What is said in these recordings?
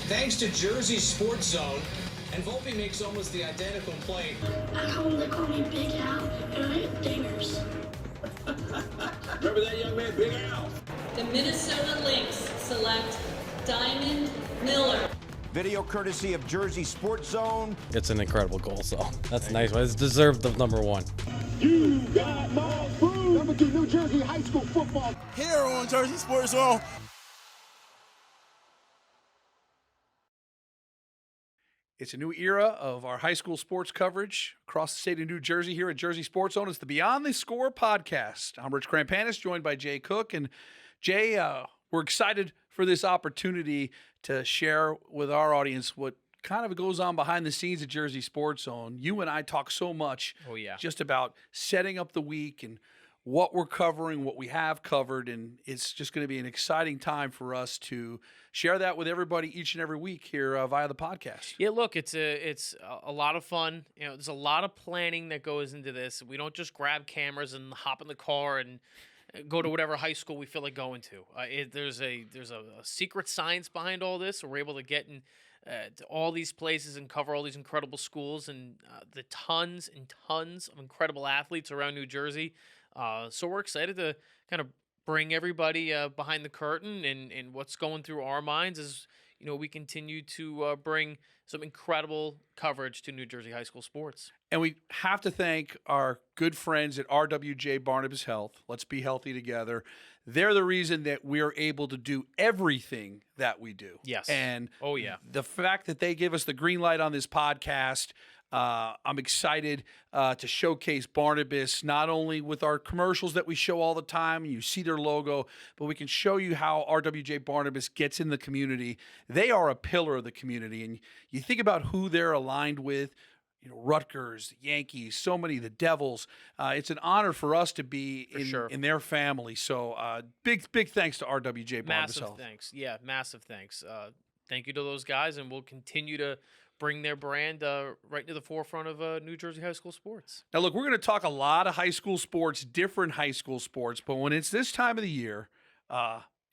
Thanks to Jersey's Sports Zone, and Volpe makes almost the identical play. At home, they call me Big Al, and I hit dingers. Remember that young man, Big Al? The Minnesota Lynx select Diamond Miller. Video courtesy of Jersey Sports Zone. It's an incredible goal, so that's a nice one. It's deserved of number one. You got my food. Number 2, New Jersey high school football. Here on Jersey Sports Zone. It's a new era of our high school sports coverage across the state of New Jersey here at Jersey Sports Zone. It's the Beyond the Score podcast. I'm Rich Krampanis, joined by Jay Cook. And Jay, we're excited for this opportunity to share with our audience what kind of goes on behind the scenes at Jersey Sports Zone. You and I talk so much just about setting up the week and what we're covering, what we have covered, and it's just going to be an exciting time for us to share that with everybody each and every week here via the podcast. Yeah, look, it's a lot of fun. You know, there's a lot of planning that goes into this. We don't just grab cameras and hop in the car and go to whatever high school we feel like going to. There's a secret science behind all this. We're able to get in to all these places and cover all these incredible schools and the tons and tons of incredible athletes around New Jersey. So we're excited to kind of bring everybody behind the curtain and what's going through our minds as, you know, we continue to bring some incredible coverage to New Jersey high school sports. And we have to thank our good friends at RWJ Barnabas Health. Let's be healthy together. They're the reason that we're able to do everything that we do. Yes. And the fact that they give us the green light on this podcast, I'm excited to showcase Barnabas, not only with our commercials that we show all the time, you see their logo, but we can show you how RWJ Barnabas gets in the community. They are a pillar of the community, and you think about who they're aligned with, you know, Rutgers, the Yankees, so many, the Devils. It's an honor for us to be in their family. So big thanks to RWJ Barnabas Health. Massive thanks. Yeah, massive thanks. Thank you to those guys, and we'll continue to bring their brand right to the forefront of New Jersey high school sports. Now, look, we're going to talk a lot of high school sports, different high school sports, but when it's this time of the year,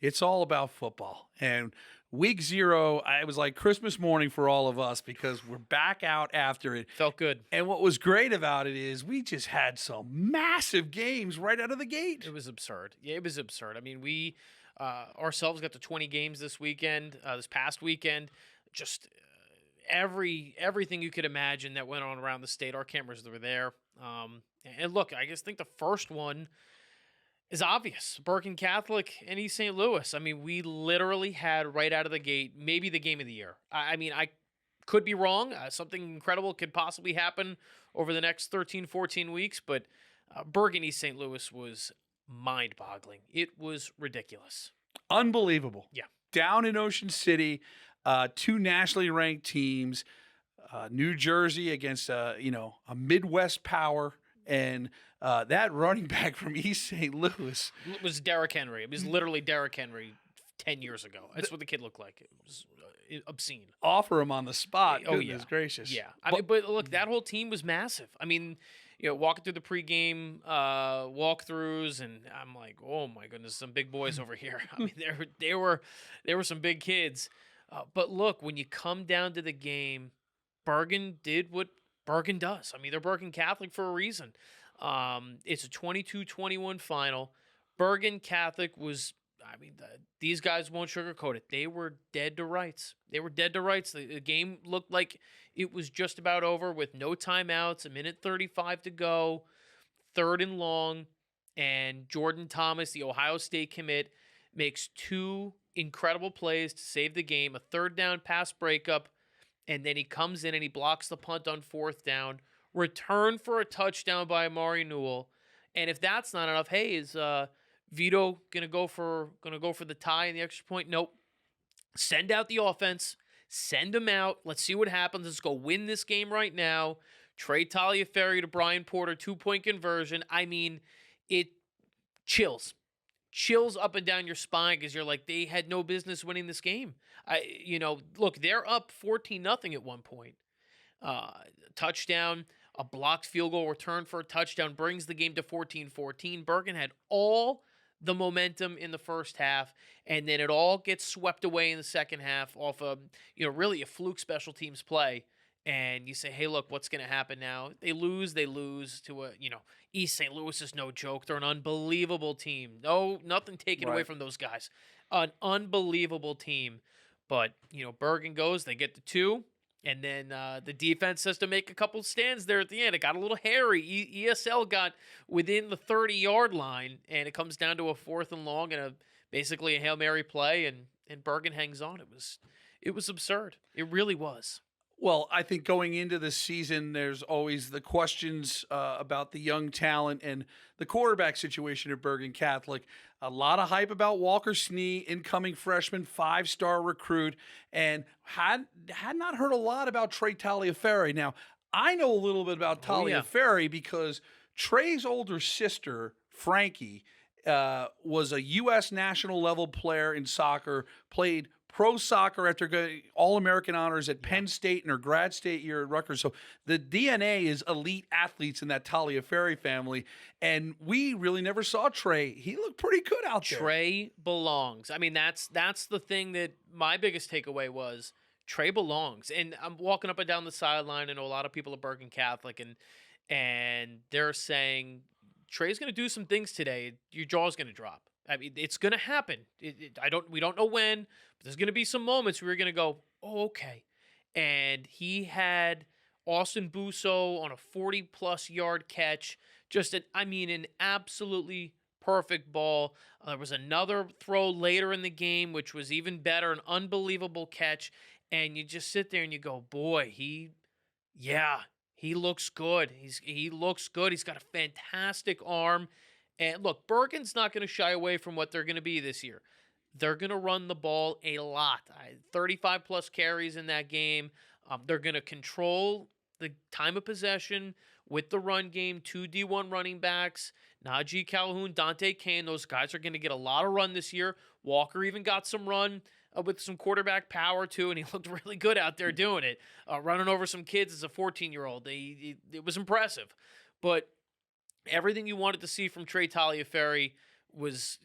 it's all about football. And week 0, it was like Christmas morning for all of us because we're back out after it. Felt good. And what was great about it is we just had some massive games right out of the gate. It was absurd. Yeah, it was absurd. I mean, we ourselves got to 20 games this past weekend. Just everything you could imagine that went on around the state. Our cameras were there. And look, I think the first one is obvious. Bergen Catholic and East St. Louis. I mean, we literally had right out of the gate maybe the game of the year. I mean, I could be wrong. Something incredible could possibly happen over the next 13, 14 weeks, but Bergen East St. Louis was mind-boggling. It was ridiculous. Unbelievable. Yeah. Down in Ocean City, 2 nationally ranked teams, New Jersey against a Midwest power, and that running back from East St. Louis It was Derrick Henry. It was literally Derrick Henry 10 years ago. That's what the kid looked like. It was obscene. Offer him on the spot. Oh, Goodness gracious. Yeah. But look, that whole team was massive. I mean, you know, walking through the pregame walkthroughs, and I'm like, oh my goodness, some big boys over here. I mean, there were some big kids. But look, when you come down to the game, Bergen did what Bergen does. I mean, they're Bergen Catholic for a reason. It's a 22-21 final. Bergen Catholic was, these guys won't sugarcoat it. They were dead to rights. The game looked like it was just about over with no timeouts, 1:35 to go, 3rd and long, and Jordan Thomas, the Ohio State commit, makes 2 incredible plays to save the game, a 3rd down pass breakup, and then he comes in and he blocks the punt on 4th down, return for a touchdown by Amari Newell. And if that's not enough, hey, is Vito gonna go for the tie and the extra point? Nope. Send out the offense, send them out. Let's see what happens. Let's go win this game right now. Trey Taliaferri to Brian Porter, 2-point conversion. I mean, it chills up and down your spine because you're like, they had no business winning this game. Look, they're up 14-0 at one point. Touchdown, a blocked field goal return for a touchdown brings the game to 14-14. Bergen had all the momentum in the first half, and then it all gets swept away in the second half off of, really a fluke special teams play. And you say, hey, look, what's going to happen now? They lose to East St. Louis is no joke. They're an unbelievable team. No, nothing taken away from those guys. An unbelievable team. But, Bergen goes, they get the 2. And then the defense has to make a couple stands there at the end. It got a little hairy. ESL got within the 30-yard line, and it comes down to a 4th and long and basically a Hail Mary play, and Bergen hangs on. It was absurd. It really was. Well, I think going into this season, there's always the questions about the young talent and the quarterback situation at Bergen Catholic. A lot of hype about Walker Snee, incoming freshman, 5-star recruit, and had not heard a lot about Trey Taliaferri. Now, I know a little bit about Taliaferri because Trey's older sister, Frankie, was a U.S. national level player in soccer, played pro soccer after getting All-American honors at Penn State and her grad state year at Rutgers. So the DNA is elite athletes in that Taliaferri family, and we really never saw Trey. He looked pretty good out there. Trey belongs. I mean, that's the thing that my biggest takeaway was. Trey belongs. And I'm walking up and down the sideline, and a lot of people at Bergen Catholic, and they're saying, Trey's going to do some things today. Your jaw's going to drop. I mean, it's going to happen. We don't know when, but there's going to be some moments where you're going to go, oh, okay. And he had Austin Busso on a 40-plus yard catch. Just an absolutely perfect ball. There was another throw later in the game, which was even better, an unbelievable catch. And you just sit there and you go, boy, he looks good. He looks good. He's got a fantastic arm. And look, Bergen's not going to shy away from what they're going to be this year. They're going to run the ball a lot. 35-plus carries in that game. They're going to control the time of possession with the run game. 2 D1 running backs, Najee Calhoun, Dante Kane. Those guys are going to get a lot of run this year. Walker even got some run with some quarterback power, too, and he looked really good out there doing it, running over some kids as a 14-year-old. It was impressive. But everything you wanted to see from Trey Taliaferri was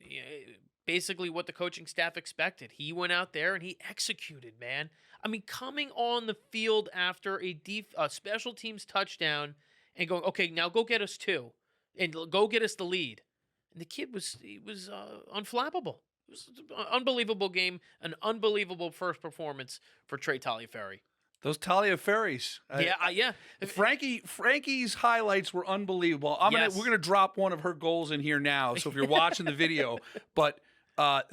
basically what the coaching staff expected. He went out there and he executed, man. I mean, coming on the field after a special teams touchdown and going, okay, now go get us 2 and go get us the lead. And the kid was unflappable. It was an unbelievable game, an unbelievable first performance for Trey Taliaferri. Those Taliaferris. Yeah. Frankie's highlights were unbelievable. We're gonna drop one of her goals in here now. So if you're watching the video, but I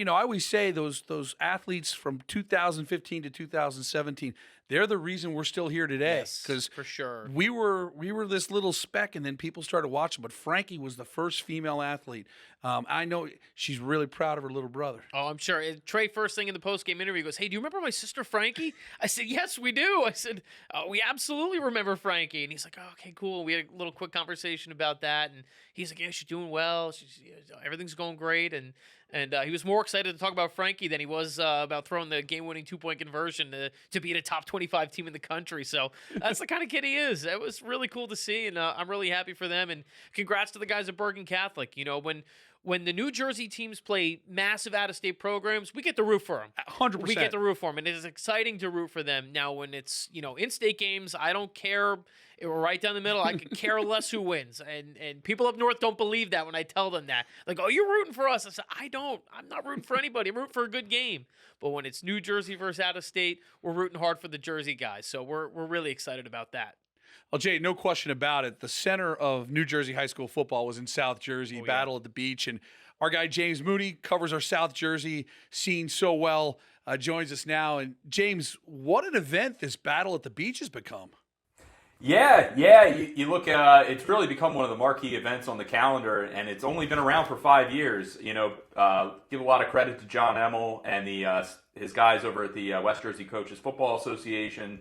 always say those athletes from 2015 to 2017, they're the reason we're still here today. Yes, because for sure. We were this little speck, and then people started watching. But Frankie was the first female athlete. I know she's really proud of her little brother. Oh, I'm sure. Trey, first thing in the post-game interview, goes, hey, do you remember my sister Frankie? I said, yes, we do. I said, we absolutely remember Frankie. And he's like, oh, okay, cool. We had a little quick conversation about that. And he's like, yeah, she's doing well. Everything's going great. And he was more excited to talk about Frankie than he was about throwing the game-winning 2-point conversion to beat a top 25 team in the country. So that's the kind of kid he is. That was really cool to see, and I'm really happy for them. And congrats to the guys at Bergen Catholic. When the New Jersey teams play massive out-of-state programs, we get to root for them. 100%. We get to root for them, and it is exciting to root for them. Now, when it's in-state games, I don't care. We're right down the middle. I could care less who wins, and people up north don't believe that when I tell them that. Like, oh, you're rooting for us. I said, I don't. I'm not rooting for anybody. I'm rooting for a good game. But when it's New Jersey versus out-of-state, we're rooting hard for the Jersey guys. So we're really excited about that. Well, Jay, no question about it. The center of New Jersey high school football was in South Jersey, Battle at the Beach. And our guy James Mooney covers our South Jersey scene so well, joins us now. And James, what an event this Battle at the Beach has become. Yeah. You look at it's really become one of the marquee events on the calendar, and it's only been around for 5 years. Give a lot of credit to John Emmel and his guys over at the West Jersey Coaches Football Association,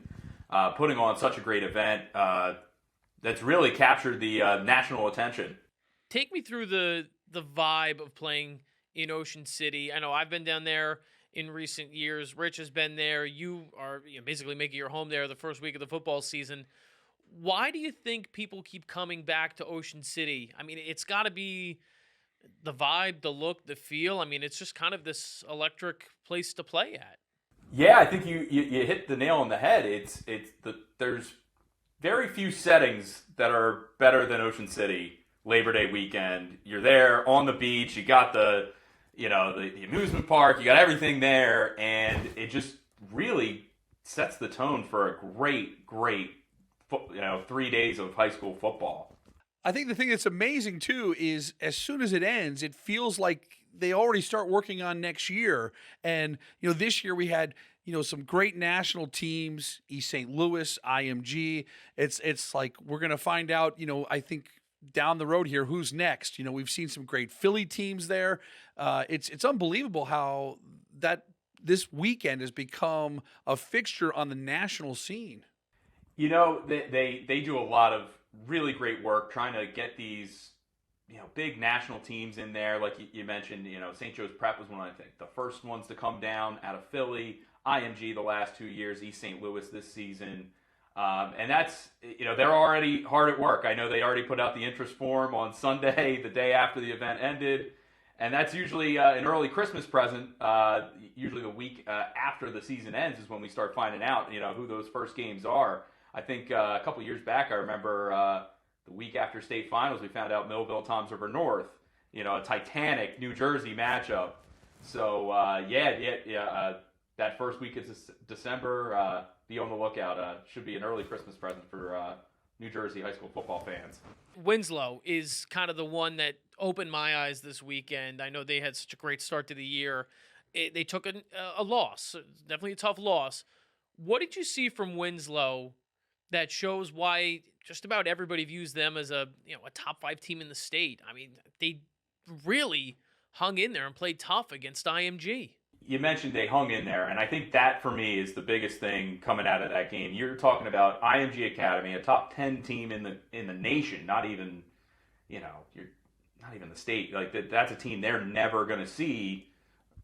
putting on such a great event that's really captured the national attention. Take me through the vibe of playing in Ocean City. I know I've been down there in recent years. Rich has been there. You are basically making your home there the first week of the football season. Why do you think people keep coming back to Ocean City? I mean, it's got to be the vibe, the look, the feel. I mean, it's just kind of this electric place to play at. Yeah, I think you hit the nail on the head. There's very few settings that are better than Ocean City Labor Day weekend. You're there on the beach. You got the amusement park. You got everything there, and it just really sets the tone for a great 3 days of high school football. I think the thing that's amazing too is as soon as it ends, it feels like they already start working on next year. And this year we had some great national teams, East St. Louis, IMG. It's like we're gonna find out. I think down the road here who's next. We've seen some great Philly teams there. It's unbelievable how this weekend has become a fixture on the national scene. They do a lot of really great work trying to get these big national teams in there. Like you mentioned, St. Joe's Prep was one of, I think, the first ones to come down out of Philly. IMG the last 2 years, East St. Louis this season. And that's, they're already hard at work. I know they already put out the interest form on Sunday, the day after the event ended. And that's usually an early Christmas present. Usually the week after the season ends is when we start finding out, who those first games are. I think a couple years back, I remember the week after state finals, we found out Millville, Toms River North, a Titanic, New Jersey matchup. So, that first week of December, be on the lookout. Should be an early Christmas present for New Jersey high school football fans. Winslow is kind of the one that opened my eyes this weekend. I know they had such a great start to the year. They took a loss, definitely a tough loss. What did you see from Winslow that shows why just about everybody views them as a top 5 team in the state? I mean, they really hung in there and played tough against IMG. You mentioned they hung in there, and I think that for me is the biggest thing coming out of that game. You're talking about IMG Academy, a top 10 team in the nation, not even the state. Like that's a team they're never going to see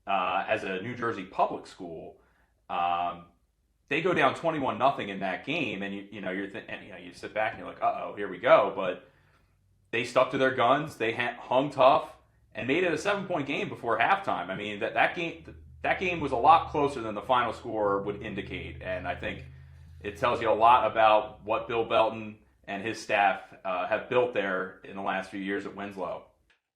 as a New Jersey public school. They go down 21-0 in that game, and you sit back and you're like, uh-oh, here we go. But they stuck to their guns. They hung tough and made it a 7-point game before halftime. I mean, that game was a lot closer than the final score would indicate, and I think it tells you a lot about what Bill Belton and his staff have built there in the last few years at Winslow.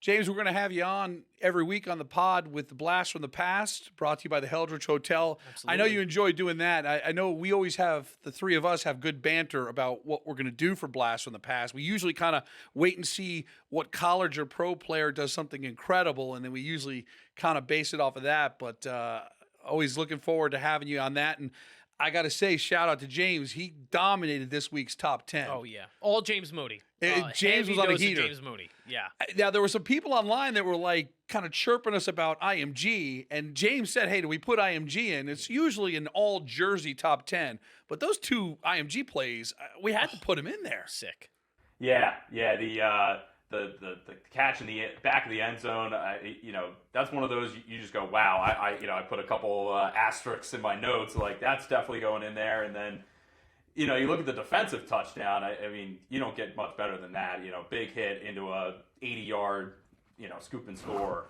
James, we're going to have you on every week on the pod with the Blast from the Past, brought to you by the Heldridge Hotel. Absolutely. I know you enjoy doing that. I know we always have, the three of us have good banter about what we're going to do for Blast from the Past. We usually kind of wait and see what college or pro player does something incredible, and then we usually kind of base it off of that. But always looking forward to having you on that. And I got to say, shout out to James. He dominated this week's top 10. Oh, yeah. All James Moody. James was on a heater. James Moody, yeah. Now, there were some people online that were like kind of chirping us about IMG, and James said, hey, do we put IMG in? It's usually an all Jersey top 10, but those two IMG plays, we had to put them in there. Sick. Yeah, the catch in the back of the end zone, that's one of those you just go, wow. I put a couple asterisks in my notes, like that's definitely going in there. And then, you look at the defensive touchdown. I mean, you don't get much better than that. Big hit into a 80-yard, scoop and score.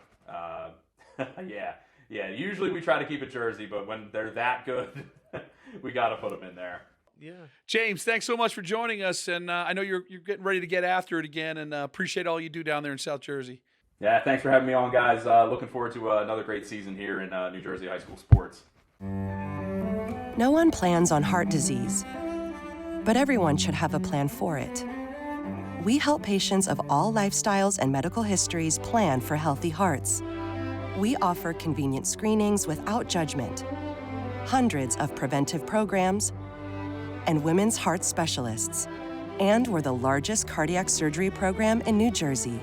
Yeah. Usually we try to keep it Jersey, but when they're that good, we got to put them in there. Yeah. James, thanks so much for joining us, and I know you're getting ready to get after it again, and appreciate all you do down there in South Jersey. Yeah, thanks for having me on, guys. Looking forward to another great season here in New Jersey high school sports. No one plans on heart disease, but everyone should have a plan for it. We help patients of all lifestyles and medical histories plan for healthy hearts. We offer convenient screenings without judgment, hundreds of preventive programs, and women's heart specialists. And we're the largest cardiac surgery program in New Jersey.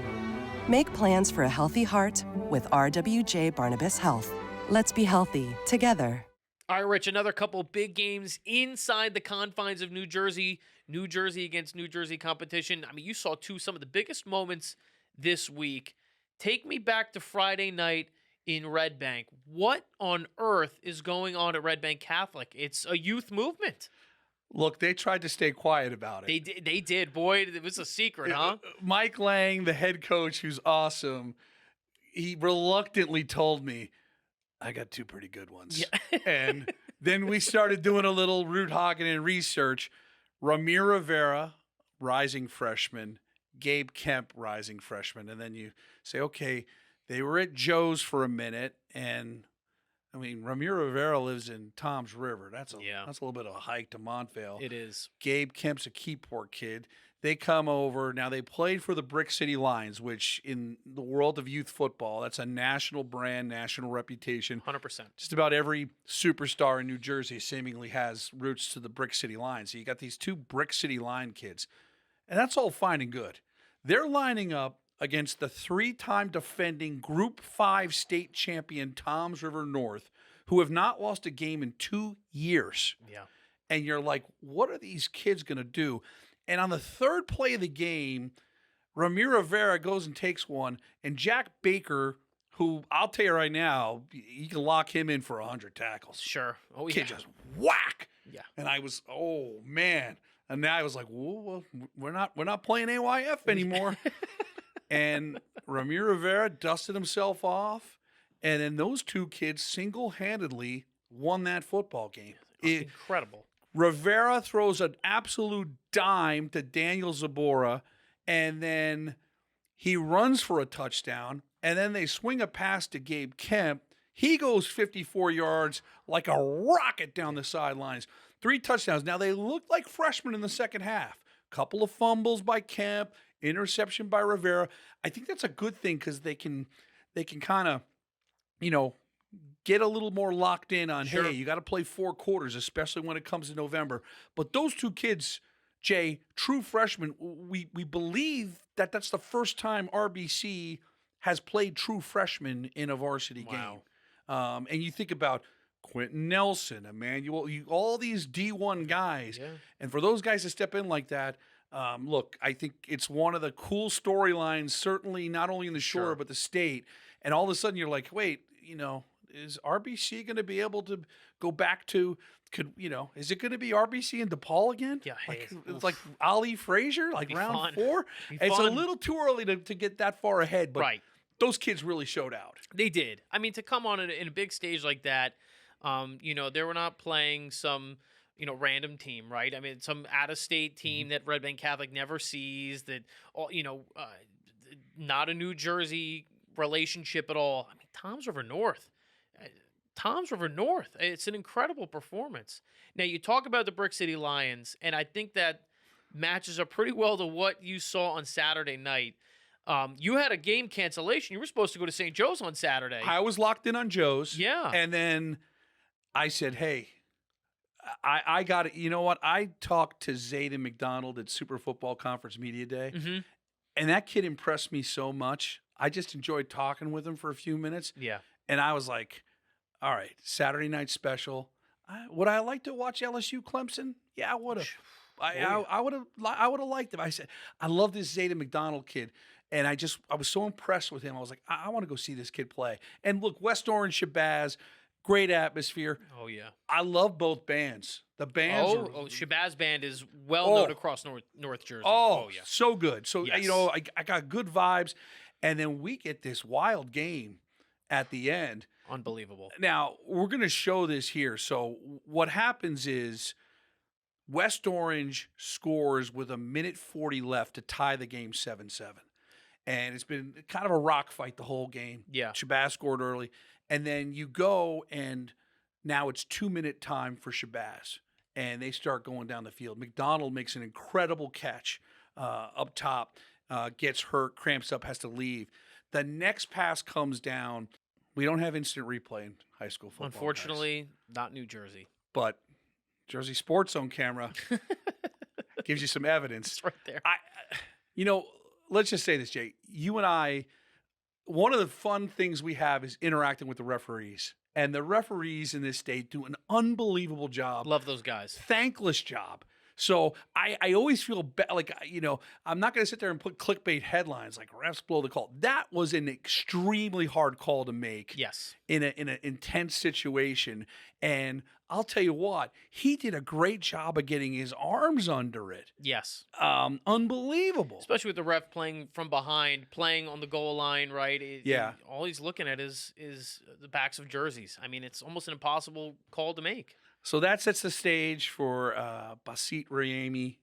Make plans for a healthy heart with RWJ Barnabas Health. Let's be healthy together. All right, Rich, another couple big games inside the confines of New Jersey. New Jersey against New Jersey competition. I mean, you saw some of the biggest moments this week. Take me back to Friday night in Red Bank. What on earth is going on at Red Bank Catholic? It's a youth movement. Look, they tried to stay quiet about it. They did. Boy, it was a secret, huh? Mike Lang, the head coach, who's awesome, he reluctantly told me, I got 2 pretty good ones. Yeah. And then we started doing a little root hogging and research. Ramir Rivera, rising freshman. Gabe Kemp, rising freshman. And then you say, okay, they were at Joe's for a minute. And, I mean, Ramir Rivera lives in Toms River. That's a little bit of a hike to Montvale. It is. Gabe Kemp's a Keyport kid. They come over. Now, they played for the Brick City Lions, which in the world of youth football, that's a national brand, national reputation. 100%. Just about every superstar in New Jersey seemingly has roots to the Brick City Lions. So you got these 2 Brick City Lion kids, and that's all fine and good. They're lining up against the 3-time defending Group 5 state champion Toms River North, who have not lost a game in 2 years. Yeah. And you're like, what are these kids going to do? And on the 3rd play of the game, Ramir Rivera goes and takes one, and Jack Baker, who I'll tell you right now, you can lock him in for 100 tackles. Sure. Oh, yeah. Kid just whack. Yeah. And I was, oh, man. And now I was like, well, we're not playing AYF anymore. And Ramir Rivera dusted himself off, and then those 2 kids single-handedly won that football game. Incredible. Rivera throws an absolute dime to Daniel Zabora, and then he runs for a touchdown, and then they swing a pass to Gabe Kemp. He goes 54 yards like a rocket down the sidelines. 3 touchdowns. Now, they looked like freshmen in the second half. Couple of fumbles by Kemp, interception by Rivera. I think that's a good thing because they can kind of, get a little more locked in on, hey, you got to play 4 quarters, especially when it comes to November. But those 2 kids, Jay, true freshmen, we believe that that's the first time RBC has played true freshmen in a varsity game. And you think about Quentin Nelson, Emmanuel, all these D1 guys. Yeah. And for those guys to step in like that, look, I think it's one of the cool storylines, certainly not only in the shore, but the state. And all of a sudden you're like, wait, is RBC going to be able to go back to, is it going to be RBC and DePaul again? Yeah. It's like Ali Frazier, like round 4? It's a little too early to get that far ahead, but those kids really showed out. They did. I mean, to come on in a big stage like that, they were not playing some, random team, right? I mean, some out-of-state team that Red Bank Catholic never sees, that, not a New Jersey relationship at all. I mean, Toms River North, it's an incredible performance. Now, you talk about the Brick City Lions, and I think that matches up pretty well to what you saw on Saturday night. You had a game cancellation. You were supposed to go to St. Joe's on Saturday. I was locked in on Joe's. Yeah. And then I said, hey, I got it. You know what? I talked to Zayden McDonald at Super Football Conference Media Day, and that kid impressed me so much. I just enjoyed talking with him for a few minutes. Yeah. And I was like, all right, Saturday night special. Would I like to watch LSU Clemson? Yeah, I would have. I would have liked him. I said, I love this Zayden McDonald kid. And I was so impressed with him. I was like, I want to go see this kid play. And look, West Orange, Shabazz, great atmosphere. Oh, yeah. I love both bands. The bands Shabazz band is well known across North Jersey. Oh, yeah. So good. So, yes. I got good vibes. And then we get this wild game at the end. Unbelievable. Now, we're going to show this here. So what happens is West Orange scores with 1:40 left to tie the game 7-7. And it's been kind of a rock fight the whole game. Yeah. Shabazz scored early. And then you go, and now it's 2-minute time for Shabazz. And they start going down the field. McDonald makes an incredible catch up top, gets hurt, cramps up, has to leave. The next pass comes down. We don't have instant replay in high school football. Unfortunately, not New Jersey. But Jersey Sports Zone camera gives you some evidence. It's right there. Let's just say this, Jay. You and I, one of the fun things we have is interacting with the referees. And the referees in this state do an unbelievable job. Love those guys. Thankless job. So I always feel like, I'm not going to sit there and put clickbait headlines like refs blow the call. That was an extremely hard call to make. Yes. In an intense situation. And I'll tell you what, he did a great job of getting his arms under it. Yes. Unbelievable. Especially with the ref playing from behind, playing on the goal line, right? All he's looking at is the backs of jerseys. I mean, it's almost an impossible call to make. So that sets the stage for Basit Rayami.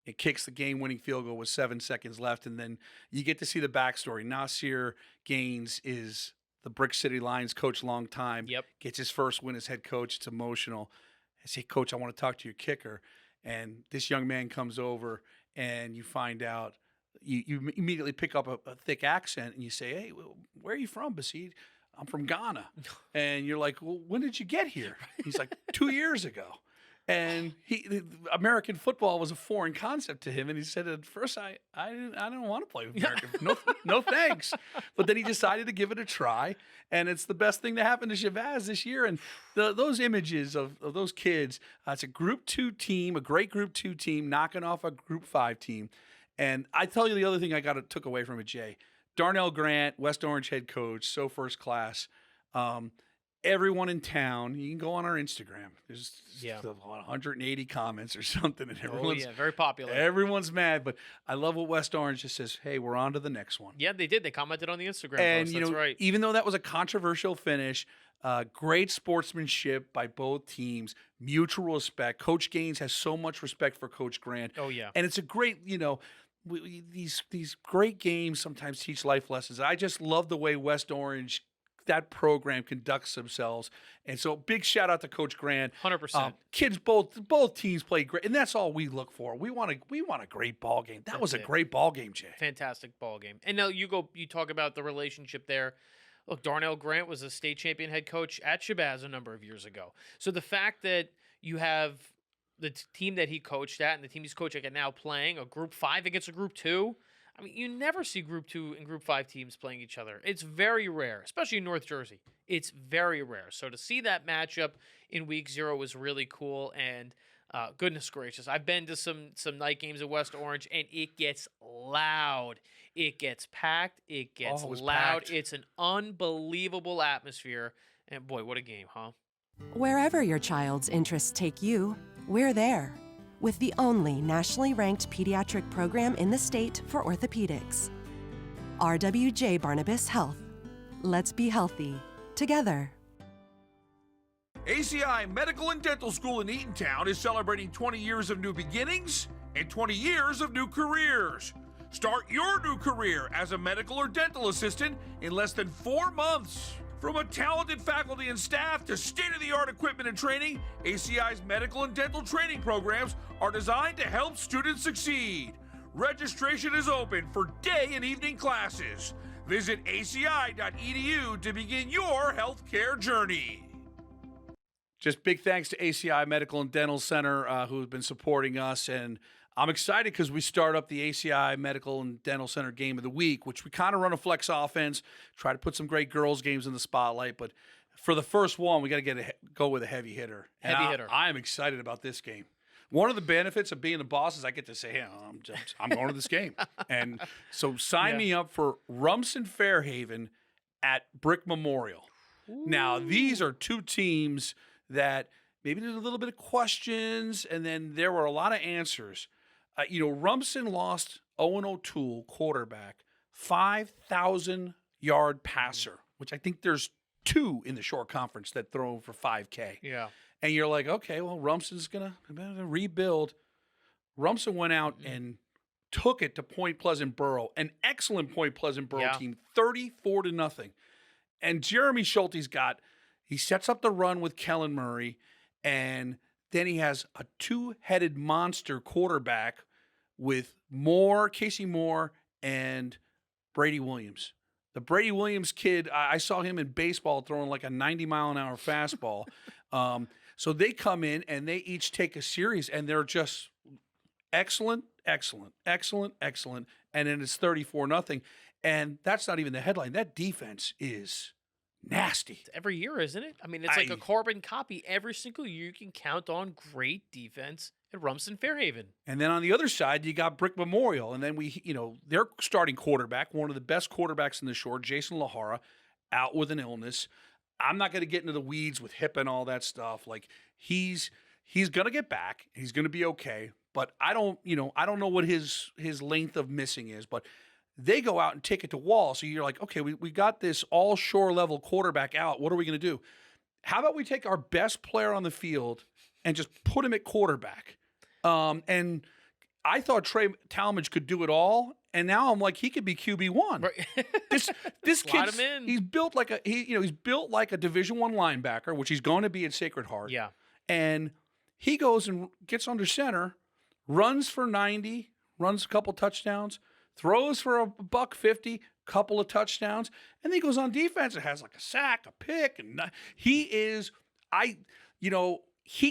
It kicks the game-winning field goal with 7 seconds left, and then you get to see the backstory. Nasir Gaines is the Brick City Lions coach, long time. Yep. Gets his first win as head coach. It's emotional. I say, Coach, I want to talk to your kicker. And this young man comes over, and you find out, you immediately pick up a thick accent, and you say, hey, where are you from, Basit? I'm from Ghana. And you're like, well, when did you get here? He's like, 2 years ago. And American football was a foreign concept to him, and he said at first, I don't want to play with American. No thanks. But then he decided to give it a try, and it's the best thing to happen to Shabazz this year. And those images of those kids, it's a Group 2 team, a great Group 2 team, knocking off a Group 5 team. And I tell you the other thing I took away from it, Jay. Darnell Grant, West Orange head coach, so first class. Everyone in town, you can go on our Instagram. There's 180 comments or something, and everyone's very popular. Everyone's mad, but I love what West Orange just says. Hey, we're on to the next one. Yeah, they did. They commented on the Instagram and post. That's right. Even though that was a controversial finish, great sportsmanship by both teams, mutual respect. Coach Gaines has so much respect for Coach Grant. Oh yeah, and it's a great, these great games sometimes teach life lessons. I just love the way West Orange, that program, conducts themselves. And so big shout out to Coach Grant. 100%. Kids, both teams played great, and that's all we look for. We want a great ball game. That was a great ball game, Jay. Fantastic ball game. And now you talk about the relationship there. Look, Darnell Grant was a state champion head coach at Shabazz a number of years ago. So the fact that you have the team that he coached at and the team he's coaching at now playing a Group 5 against a Group 2, I mean, you never see Group 2 and Group 5 teams playing each other. It's very rare, especially in North Jersey. It's very rare. So to see that matchup in Week 0 was really cool. And goodness gracious, I've been to some night games at West Orange, and it gets loud. It gets packed. It gets loud. Packed. It's an unbelievable atmosphere. And boy, what a game, huh? Wherever your child's interests take you, we're there. With the only nationally ranked pediatric program in the state for orthopedics. RWJ Barnabas Health. Let's be healthy together. ACI Medical and Dental School in Eatontown is celebrating 20 years of new beginnings and 20 years of new careers. Start your new career as a medical or dental assistant in less than 4 months. From a talented faculty and staff to state-of-the-art equipment and training, ACI's medical and dental training programs are designed to help students succeed. Registration is open for day and evening classes. Visit aci.edu to begin your healthcare journey. Just big thanks to ACI Medical and Dental Center who have been supporting us, and I'm excited because we start up the ACI Medical and Dental Center Game of the Week, which we kind of run a flex offense, try to put some great girls games in the spotlight. But for the first one, we got to go with a heavy hitter. I am excited about this game. One of the benefits of being the boss is I get to say, hey, I'm going to this game. And so sign me up for Rumson Fairhaven at Brick Memorial. Ooh. Now, these are two teams that maybe there's a little bit of questions, and then there were a lot of answers. Rumson lost Owen O'Toole, quarterback, 5,000-yard passer, which I think there's 2 in the short conference that throw for 5K. Yeah. And you're like, okay, well, Rumson's going to rebuild. Rumson went out and took it to Point Pleasant Borough, an excellent Point Pleasant Borough team, 34-0. And Jeremy Schulte's he sets up the run with Kellen Murray, and then he has a 2-headed monster quarterback with Casey Moore, and Brady Williams. The Brady Williams kid, I saw him in baseball throwing like a 90-mile-an-hour fastball. So they come in, and they each take a series, and they're just excellent. And then it's 34-0. And that's not even the headline. That defense is nasty. It's every year, isn't it? I mean, it's like a carbon copy. Every single year you can count on great defense at Rumson Fairhaven. And then on the other side, you got Brick Memorial. And then their starting quarterback, one of the best quarterbacks in the shore, Jason Lahara, out with an illness. I'm not going to get into the weeds with hip and all that stuff. Like he's going to get back. He's going to be okay. But I don't know what his length of missing is, but they go out and take it to wall. So you're like, okay, we got this all shore level quarterback out. What are we going to do? How about we take our best player on the field and just put him at quarterback? And I thought Trey Talmadge could do it all, and now I'm like, he could be QB1. Right. This kid, he's built like he's built like a Division I linebacker, which he's going to be at Sacred Heart. Yeah. And he goes and gets under center, runs for 90, runs a couple touchdowns, throws for $150, couple of touchdowns, and then he goes on defense and has like a sack, a pick, and he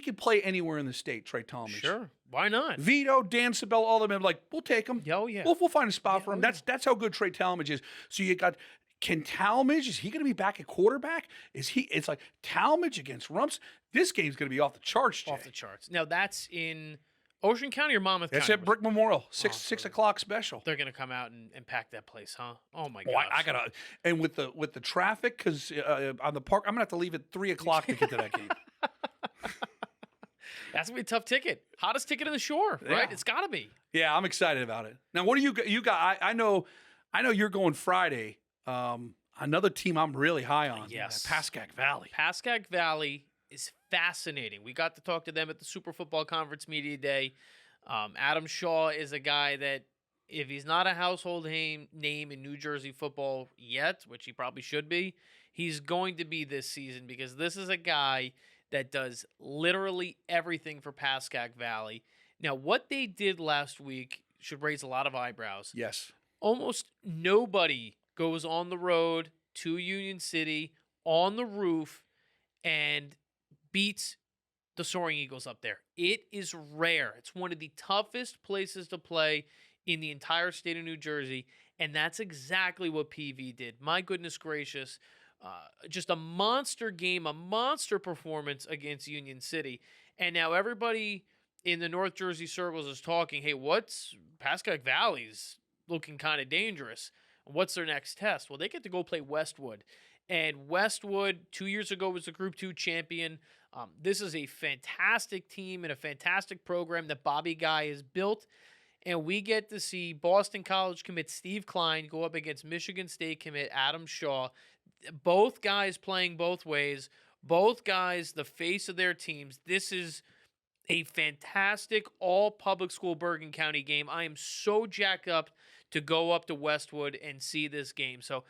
could play anywhere in the state, Trey Talmadge. Sure. Why not? Vito, Dan Sabella, all of them, like, we'll take him. Oh, yeah. We'll find a spot for him. That's how good Trey Talmadge is. So you got, can Talmadge, is he going to be back at quarterback? It's like Talmadge against Rumps. This game's going to be off the charts, Jay. Off the charts. Now, that's in Ocean County or Monmouth County? That's at Brick Memorial, 6 o'clock special. They're going to come out and pack that place, huh? Oh, my gosh. I got to, and with the traffic, because on the park, I'm going to have to leave at 3 o'clock to get to that game. That's going to be a tough ticket. Hottest ticket in the shore, right? Yeah. It's got to be. Yeah, I'm excited about it. Now, what do you got? I know you're going Friday. Another team I'm really high on. Yes. Pascack Valley. Pascack Valley is fascinating. We got to talk to them at the Super Football Conference Media Day. Adam Shaw is a guy that, if he's not a household name in New Jersey football yet, which he probably should be, he's going to be this season, because this is a guy that does literally everything for Pascack Valley. Now, what they did last week should raise a lot of eyebrows. Yes. Almost nobody goes on the road to Union City on the roof and beats the Soaring Eagles up there. It is rare. It's one of the toughest places to play in the entire state of New Jersey, and that's exactly what PV did. My goodness gracious. Just a monster game, a monster performance against Union City. And now everybody in the North Jersey circles is talking, hey, what's Pascack Valley's looking kind of dangerous? What's their next test? Well, they get to go play Westwood. And Westwood, 2 years ago, was the Group 2 champion. This is a fantastic team and a fantastic program that Bobby Guy has built. And we get to see Boston College commit Steve Klein go up against Michigan State commit Adam Shaw. Both guys playing both ways. Both guys the face of their teams. This is a fantastic all-public school Bergen County game. I am so jacked up to go up to Westwood and see this game. So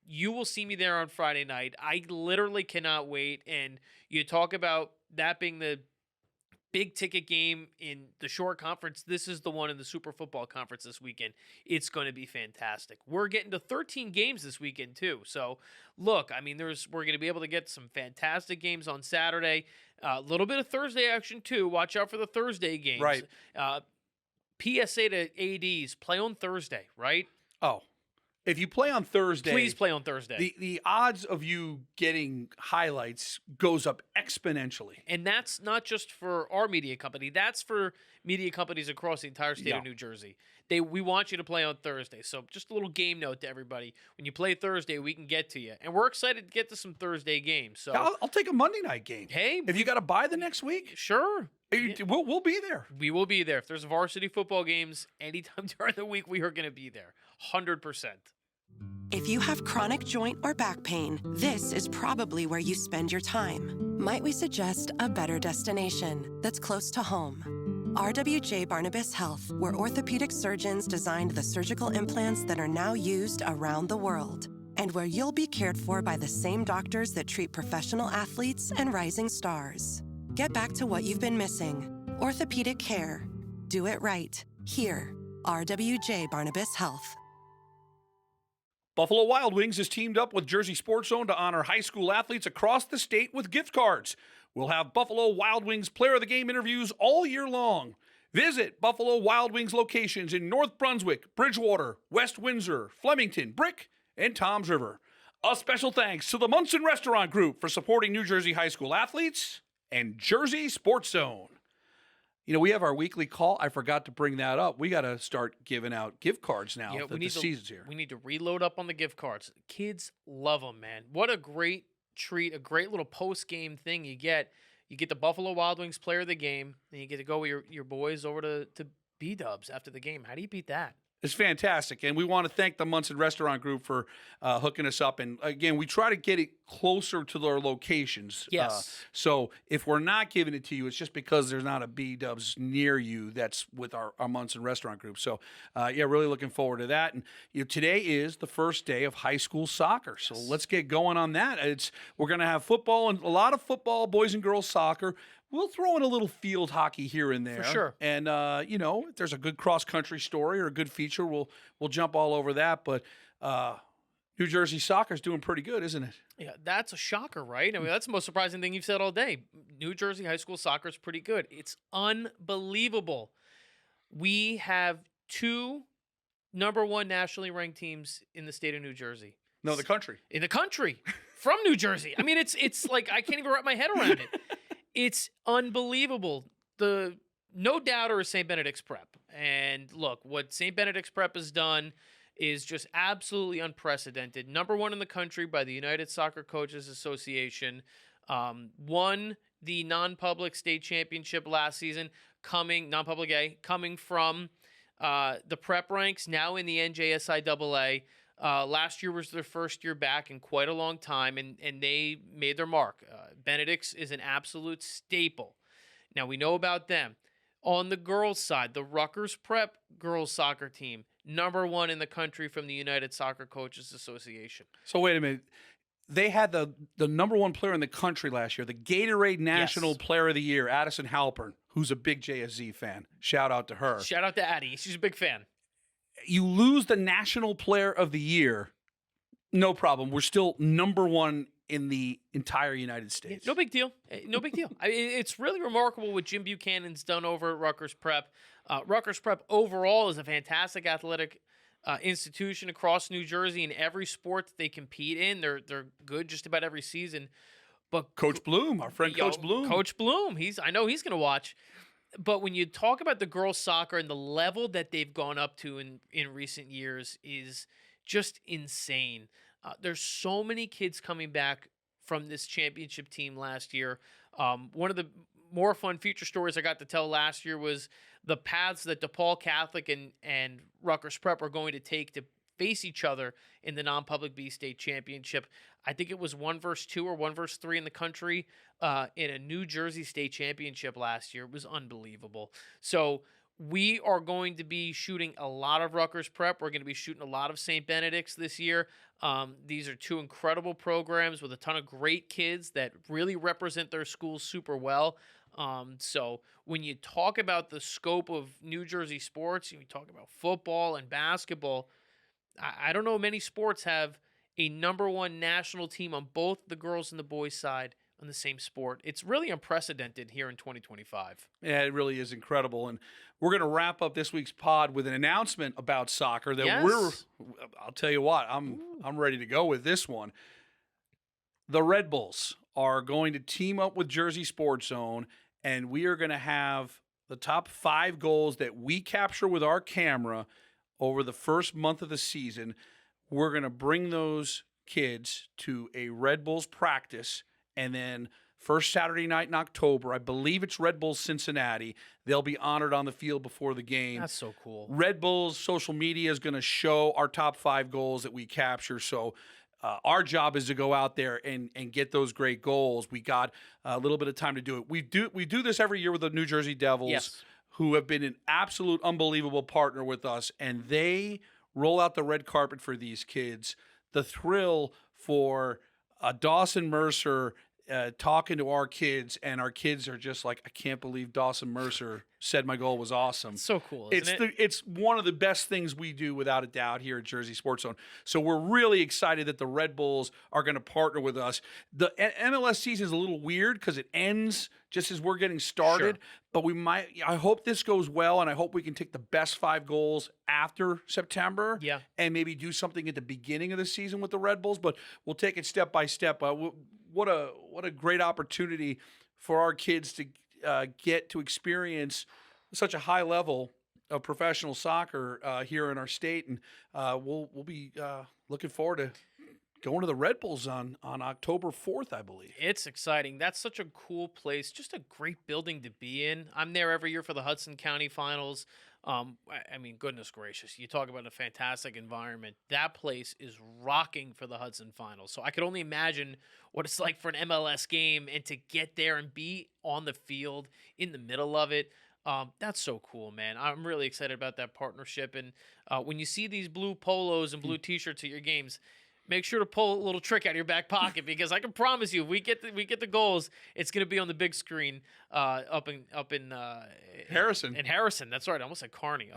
you will see me there on Friday night. I literally cannot wait. And you talk about that being the big ticket game in the Shore Conference. This is the one in the Super Football Conference this weekend. It's going to be fantastic. We're getting to 13 games this weekend too. So look, I mean, we're going to be able to get some fantastic games on Saturday. A little bit of Thursday action too. Watch out for the Thursday games. Right. PSA to ADs, play on Thursday, right? Oh, if you play on Thursday, please play on Thursday. The odds of you getting highlights goes up exponentially. And that's not just for our media company. That's for media companies across the entire state of New Jersey. We want you to play on Thursday. So just a little game note to everybody. When you play Thursday, we can get to you. And we're excited to get to some Thursday games. So I'll take a Monday night game. Hey, if you got to buy the next week, sure. We'll be there. We will be there. If there's varsity football games anytime during the week, we are going to be there. 100%. If you have chronic joint or back pain, this is probably where you spend your time. Might we suggest a better destination that's close to home? RWJ Barnabas Health, where orthopedic surgeons designed the surgical implants that are now used around the world, and where you'll be cared for by the same doctors that treat professional athletes and rising stars. Get back to what you've been missing. Orthopedic care. Do it right. Here, RWJ Barnabas Health. Buffalo Wild Wings has teamed up with Jersey Sports Zone to honor high school athletes across the state with gift cards. We'll have Buffalo Wild Wings Player of the Game interviews all year long. Visit Buffalo Wild Wings locations in North Brunswick, Bridgewater, West Windsor, Flemington, Brick, and Toms River. A special thanks to the Munson Restaurant Group for supporting New Jersey high school athletes and Jersey Sports Zone. You know, we have our weekly call. I forgot to bring that up. We got to start giving out gift cards now that the season's here. We need to reload up on the gift cards. Kids love them, man. What a great treat, a great little post-game thing you get. You get the Buffalo Wild Wings player of the game, and you get to go with your boys over to B-Dubs after the game. How do you beat that? It's fantastic, and we want to thank the Munson Restaurant Group for hooking us up. And again, we try to get it closer to their locations. Yes. So if we're not giving it to you, it's just because there's not a B-Dubs near you that's with our Munson Restaurant Group. So, yeah, really looking forward to that. And today is the first day of high school soccer, so let's get going on that. We're going to have football and a lot of football, boys and girls soccer. We'll throw in a little field hockey here and there. For sure. And, if there's a good cross-country story or a good feature, we'll jump all over that. But New Jersey soccer's doing pretty good, isn't it? Yeah, that's a shocker, right? I mean, that's the most surprising thing you've said all day. New Jersey high school soccer is pretty good. It's unbelievable. We have 2 number 1 nationally ranked teams in the state of New Jersey. No, the country. In the country. From New Jersey. I mean, it's like I can't even wrap my head around it. It's unbelievable. The no doubter is St. Benedict's Prep. And look, what St. Benedict's Prep has done is just absolutely unprecedented. Number 1 in the country by the United Soccer Coaches Association. Won the non-public state championship last season, non-public A, coming from the prep ranks, now in the NJSIAA. Last year was their first year back in quite a long time, and they made their mark. Benedict's is an absolute staple. Now, we know about them. On the girls' side, the Rutgers Prep girls soccer team, number 1 in the country from the United Soccer Coaches Association. So wait a minute. They had the number 1 player in the country last year, the Gatorade National Player of the Year, Addison Halpern, who's a big JSZ fan. Shout out to her. Shout out to Addie. She's a big fan. You lose the National Player of the Year, no problem. We're still number 1 in the entire United States. No big deal. No big deal. It's really remarkable what Jim Buchanan's done over at Rutgers Prep. Rutgers Prep overall is a fantastic athletic institution across New Jersey in every sport that they compete in. They're good just about every season. But Coach Bloom, our friend Coach Bloom. Coach Bloom, I know he's going to watch. But when you talk about the girls' soccer and the level that they've gone up to in recent years is just insane. There's so many kids coming back from this championship team last year. One of the more fun future stories I got to tell last year was the paths that DePaul Catholic and Rutgers Prep are going to take to face each other in the non-public B state championship. I think it was 1-2 or 1-3 in the country in a New Jersey state championship last year. It was unbelievable. So we are going to be shooting a lot of Rutgers Prep. We're going to be shooting a lot of St. Benedict's this year. These are 2 incredible programs with a ton of great kids that really represent their schools super well. So when you talk about the scope of New Jersey sports, you talk about football and basketball, I don't know many sports have a number 1 national team on both the girls and the boys side on the same sport. It's really unprecedented here in 2025. Yeah, it really is incredible. And we're going to wrap up this week's pod with an announcement about soccer that I'll tell you what, I'm ready to go with this one. The Red Bulls are going to team up with Jersey Sports Zone, and we are going to have the top 5 goals that we capture with our camera over the first month of the season. We're going to bring those kids to a Red Bulls practice, and then first Saturday night in October, I believe it's Red Bulls Cincinnati, they'll be honored on the field before the game. That's so cool. Red Bulls social media is going to show our top 5 goals that we capture, so our job is to go out there and get those great goals. We got a little bit of time to do it. We do this every year with the New Jersey Devils, who have been an absolute unbelievable partner with us, and they roll out the red carpet for these kids. The thrill for Dawson Mercer talking to our kids, and our kids are just like, I can't believe Dawson Mercer said my goal was awesome. So cool, isn't it? It's one of the best things we do, without a doubt, here at Jersey Sports Zone. So we're really excited that the Red Bulls are going to partner with us. The MLS season is a little weird because it ends just as we're getting started. Sure. But I hope this goes well, and I hope we can take the best 5 goals after September, Yeah. and maybe do something at the beginning of the season with the Red Bulls. But we'll take it step by step. What a great opportunity for our kids to get to experience such a high level of professional soccer here in our state, and we'll be looking forward to going to the Red Bulls on October 4th, I believe. It's exciting. That's such a cool place. Just a great building to be in. I'm there every year for the Hudson County Finals. I mean, goodness gracious. You talk about a fantastic environment. That place is rocking for the Hudson Finals. So I could only imagine what it's like for an MLS game, and to get there and be on the field in the middle of it. That's so cool, man. I'm really excited about that partnership. And when you see these blue polos and blue T-shirts at your games, make sure to pull a little trick out of your back pocket, because I can promise you, if we get the goals, it's going to be on the big screen up in Harrison. In Harrison, that's right. I almost said Kearney.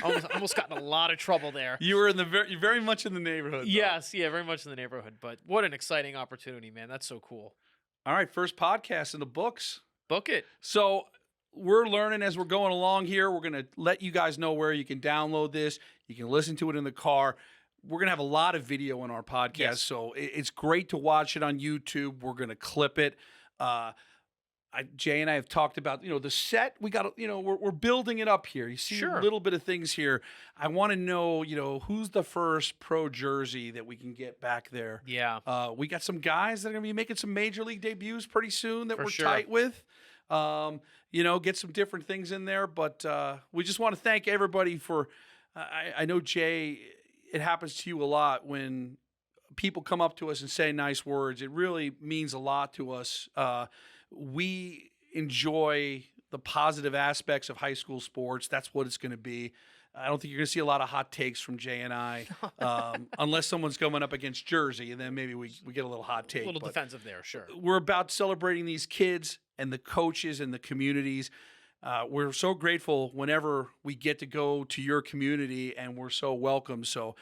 Almost got in a lot of trouble there. You were you're very much in the neighborhood. Though. Yes, yeah, very much in the neighborhood. But what an exciting opportunity, man. That's so cool. All right, first podcast in the books. Book it. So we're learning as we're going along here. We're going to let you guys know where you can download this. You can listen to it in the car. We're going to have a lot of video in our podcast, Yes. so it's great to watch it on YouTube. We're going to clip it. Jay and I have talked about, the set. We got, we're building it up here. You see Sure. a little bit of things here. I want to know, who's the first pro jersey that we can get back there. Yeah. We got some guys that are going to be making some major league debuts pretty soon that For we're sure. tight with. Get some different things in there, but we just want to thank everybody for. I know, Jay, it happens to you a lot when people come up to us and say nice words. It really means a lot to us. We enjoy the positive aspects of high school sports. That's what it's going to be. I don't think you're going to see a lot of hot takes from Jay and I, unless someone's coming up against Jersey, and then maybe we get a little hot take. A little But defensive there, sure. we're about celebrating these kids and the coaches and the communities. We're so grateful whenever we get to go to your community, and we're so welcome. So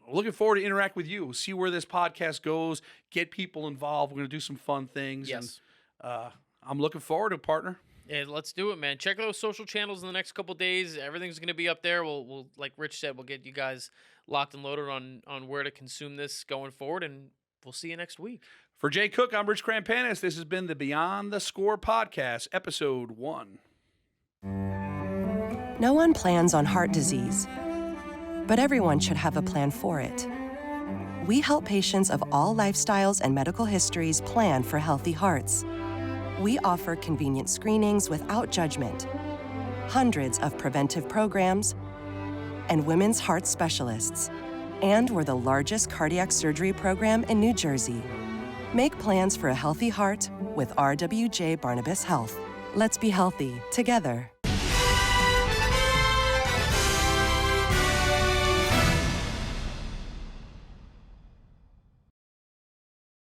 looking forward to interact with you, see where this podcast goes, get people involved. We're going to do some fun things. Yes. And I'm looking forward to it, partner. Yeah, let's do it, man. Check those social channels in the next couple days. Everything's going to be up there. We'll, like Rich said, we'll get you guys locked and loaded on where to consume this going forward, and we'll see you next week. For Jay Cook, I'm Rich Krampanis. This has been the Beyond the Score podcast, episode 1. No one plans on heart disease, but everyone should have a plan for it. We help patients of all lifestyles and medical histories plan for healthy hearts. We offer convenient screenings without judgment, hundreds of preventive programs, and women's heart specialists. And we're the largest cardiac surgery program in New Jersey. Make plans for a healthy heart with RWJ Barnabas Health. Let's be healthy together.